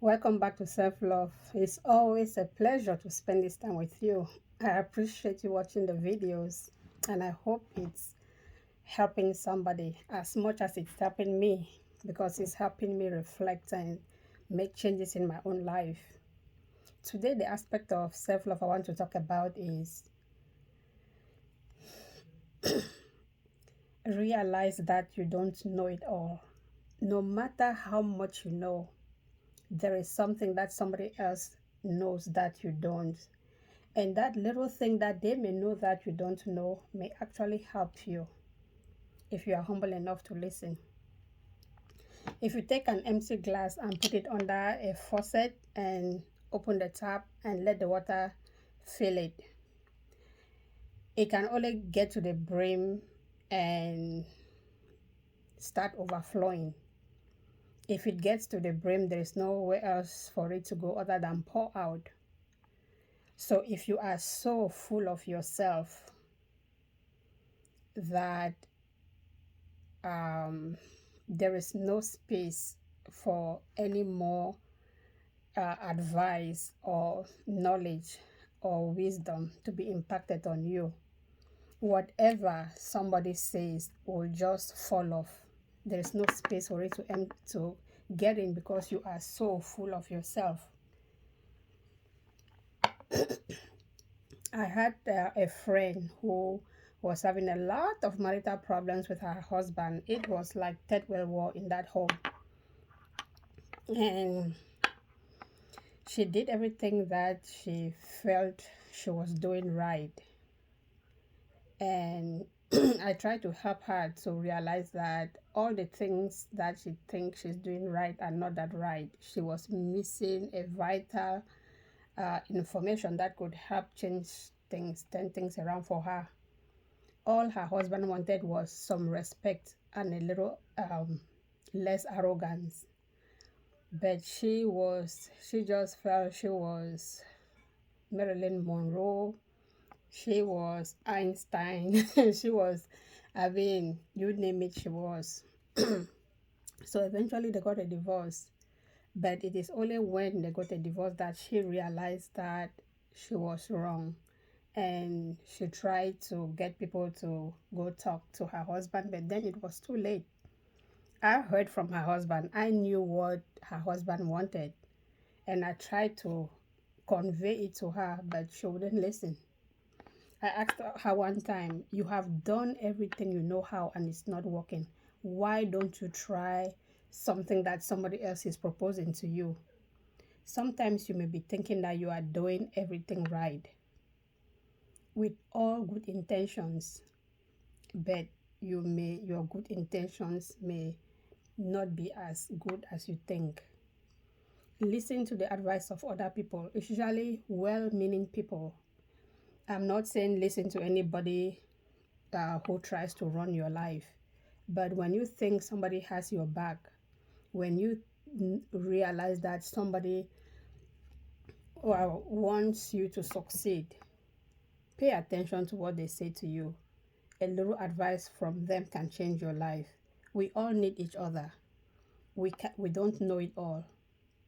Welcome back to Self Love. It's always a pleasure to spend this time with you. I appreciate you watching the videos and I hope it's helping somebody as much as it's helping me because it's helping me reflect and make changes in my own life. Today, the aspect of self love I want to talk about is realize that you don't know it all. No matter how much you know, there is something that somebody else knows that you don't. And that little thing that they may know that you don't know may actually help you if you are humble enough to listen. If you take an empty glass and put it under a faucet and open the tap and let the water fill it, it can only get to the brim and start overflowing. If it gets to the brim, there is nowhere else for it to go other than pour out. So if you are so full of yourself that there is no space for any more advice or knowledge or wisdom to be impacted on you. Whatever somebody says will just fall off. There is no space for it to get in because you are so full of yourself. I had a friend who was having a lot of marital problems with her husband. It was like Third World War in that home. And she did everything that she felt she was doing right. And I tried to help her to realize that all the things that she thinks she's doing right are not that right. She was missing a vital information that could help change things, turn things around for her. All her husband wanted was some respect and a little less arrogance. But she just felt she was Marilyn Monroe, she was Einstein, she was, I mean, you name it, she was. So eventually they got a divorce. But it is only when they got a divorce that she realized that she was wrong. And she tried to get people to go talk to her husband, but then it was too late. I heard from her husband. I knew what her husband wanted. And I tried to convey it to her, but she wouldn't listen. I asked her one time, you have done everything you know how and it's not working. Why don't you try something that somebody else is proposing to you? Sometimes you may be thinking that you are doing everything right with all good intentions, but your good intentions may not be as good as you think. Listen to the advice of other people, especially well-meaning people. I'm not saying listen to anybody who tries to run your life. But when you think somebody has your back, when you realize that somebody wants you to succeed, pay attention to what they say to you. A little advice from them can change your life. We all need each other. We don't know it all.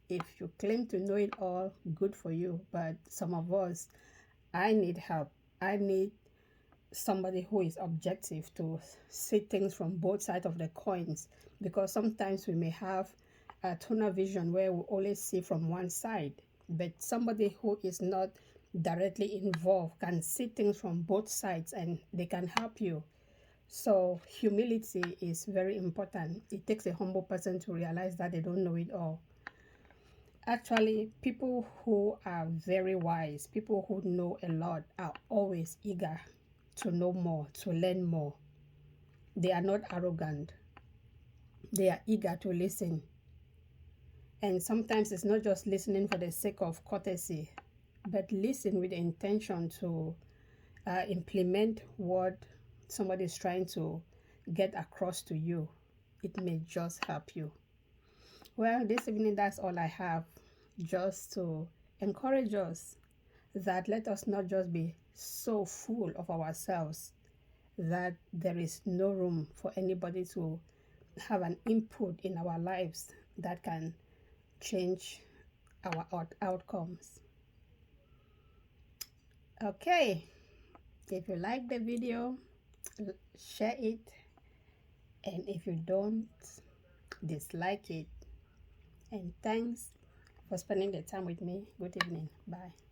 If you claim to know it all, good for you. But some of us, I need help. I need somebody who is objective to see things from both sides of the coins, because sometimes we may have a tunnel vision where we only see from one side, but somebody who is not directly involved can see things from both sides and they can help you. So humility is very important. It takes a humble person to realize that they don't know it all. Actually, people who are very wise, people who know a lot, are always eager to know more, to learn more. They are not arrogant. They are eager to listen. And sometimes it's not just listening for the sake of courtesy, but listen with the intention to implement what somebody is trying to get across to you. It may just help you. Well, this evening, that's all I have, just to encourage us that let us not just be so full of ourselves that there is no room for anybody to have an input in our lives that can change our outcomes. Okay, if you like the video, share it, and if you don't, dislike it. And thanks for spending the time with me. Good evening. Bye.